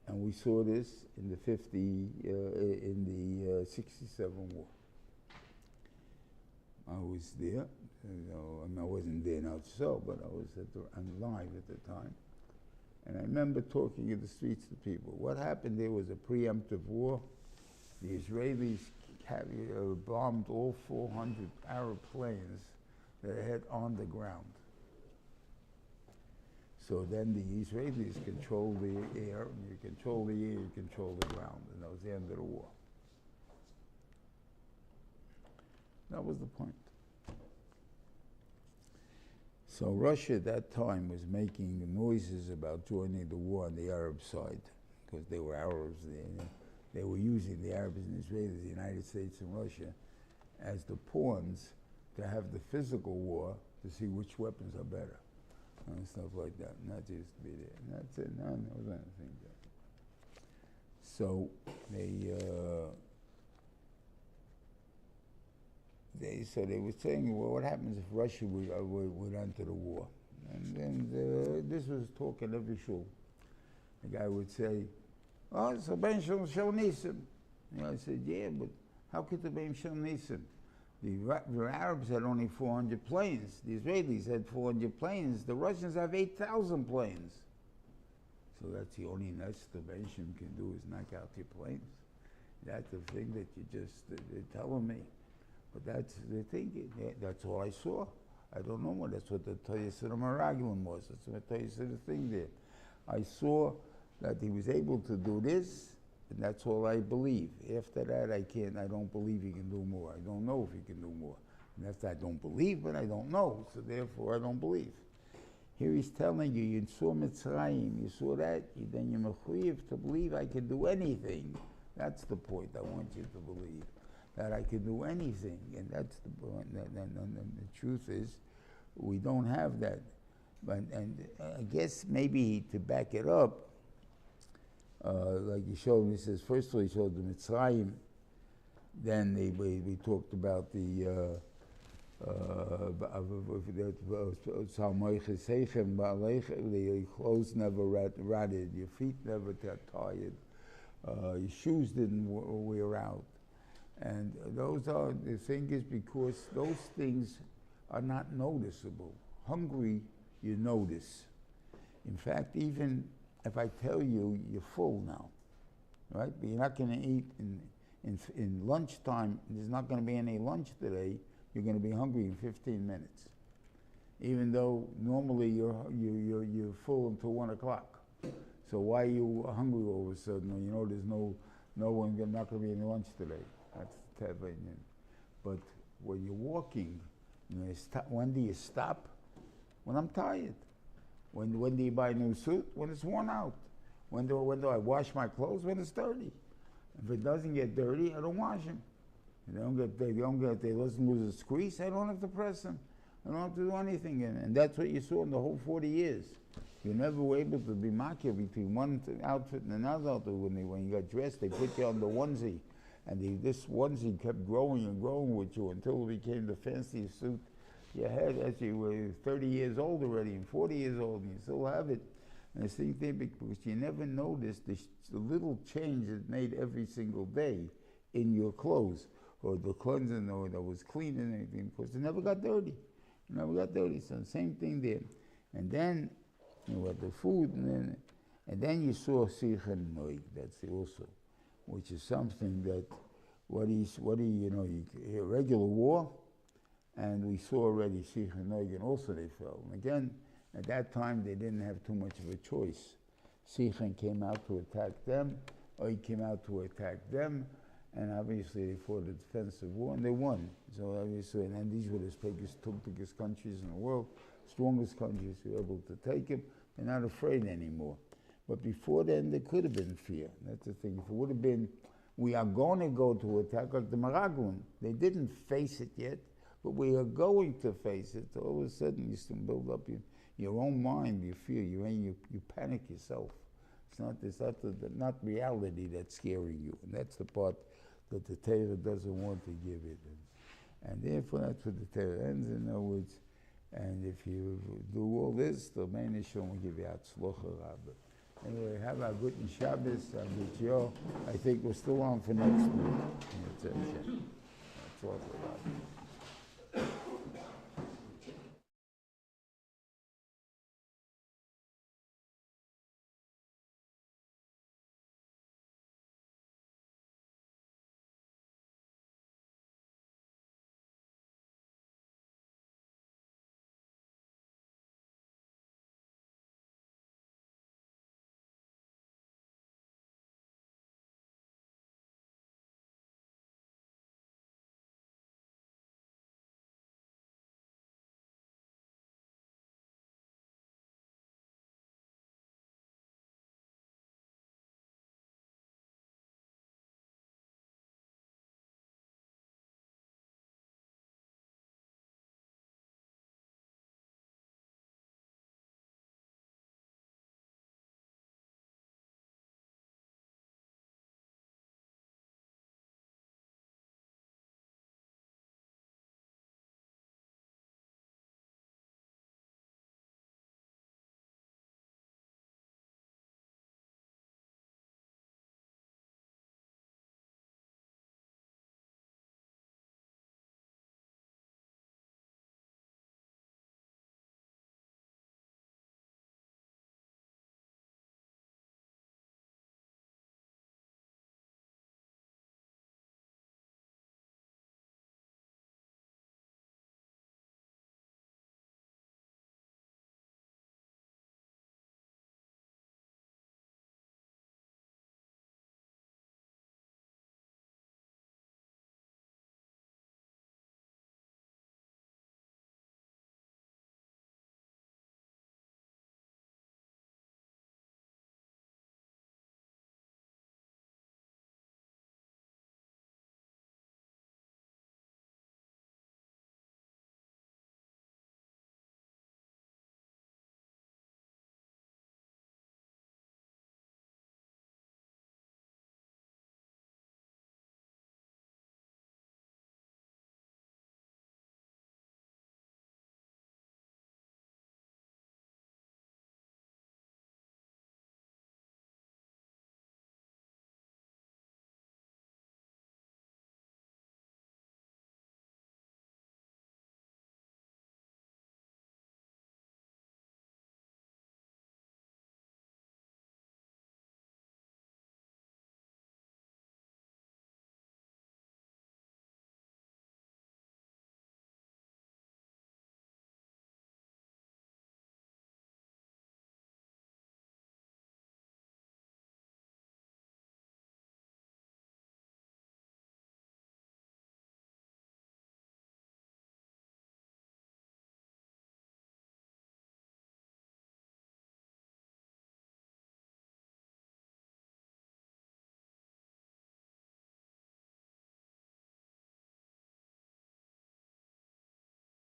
And we saw this in the 67 war. I was there. I wasn't there now, but I was live at the time. And I remember talking in the streets to people. What happened there was a preemptive war. The Israelis bombed all 400 Arab planes that they had on the ground. So then the Israelis controlled the air, and you control the air, you control the ground, and that was the end of the war. That was the point. So Russia at that time was making noises about joining the war on the Arab side, because they were Arabs. They were using the Arabs and Israelis, the United States and Russia, as the pawns to have the physical war to see which weapons are better, and stuff like that. Not just be there. And that's it. No, there was anything there. So they, they were saying, well, what happens if Russia would enter the war? And this was talk in every shul. The guy would say, oh, it's a ben shel nisim. I said, yeah, but how could the ben shel nisim? The Arabs had only 400 planes. The Israelis had 400 planes. The Russians have 8,000 planes. So that's the only nest the Benshim can do is knock out your planes. That's the thing that they're telling me. But that's the thing. That's all I saw. I don't know what that's what the Toyas of the Meraglim was. That's what Toyas of the thing there. I saw that he was able to do this, and that's all I believe. After that, I don't believe he can do more. I don't know if he can do more. And that's I don't believe, but I don't know, so therefore I don't believe. Here he's telling you, you saw Mitzrayim, you saw that, then you're mechuyev to believe I can do anything. That's the point I want you to believe, that I can do anything. And that's the point. The truth is, we don't have that. And I guess maybe to back it up, like he showed, he says, first of all, he showed the Mitzrayim, then we talked about the your clothes never rotted, your feet never got tired, your shoes didn't wear out. And those are, the thing is, because those things are not noticeable. Hungry, you notice. In fact, even if I tell you you're full now, right? But you're not going to eat in lunchtime, there's not going to be any lunch today, you're going to be hungry in 15 minutes. Even though normally you're full until 1 o'clock. So why are you hungry all of a sudden? You know there's not going to be any lunch today. That's Teva. But when you're walking, when do you stop? When I'm tired. When do you buy a new suit? When it's worn out. When do I wash my clothes? When it's dirty. If it doesn't get dirty, I don't wash them. They doesn't lose a squeeze, I don't have to press them. I don't have to do anything. And that's what you saw in the whole 40 years. You never were able to be makir between one outfit and another outfit. When you got dressed, they put you on the onesie. And this onesie kept growing and growing with you until it became the fanciest suit you had as you were 30 years old already and 40 years old, and you still have it. And the same thing, because you never noticed the little change it made every single day in your clothes, or the cleansing, or that was clean and anything, because it never got dirty. It never got dirty. So the same thing there. And then you had the food, and then you saw Sichen Noig, that's also, which is something that regular war, and we saw already Sichen Noig, and also they fell. And again, at that time they didn't have too much of a choice. Sichen came out to attack them, Oig came out to attack them, and obviously they fought a defensive war, and they won. So obviously, and these were two biggest countries in the world, strongest countries who were able to take them. They're not afraid anymore. But before then, there could have been fear. That's the thing. If it would have been, we are going to go to attack like the Meraglim. They didn't face it yet, but we are going to face it. So all of a sudden, you still build up your own mind, you fear, you panic yourself. It's not reality that's scaring you. And that's the part that the Torah doesn't want to give it. And therefore, that's what the Torah ends, in other words. And if you do all this, the main issue will give you Hatzlocha Rabba. Anyway, have a good Shabbos, a good Yom. I think we're still on for next week. That's all about it.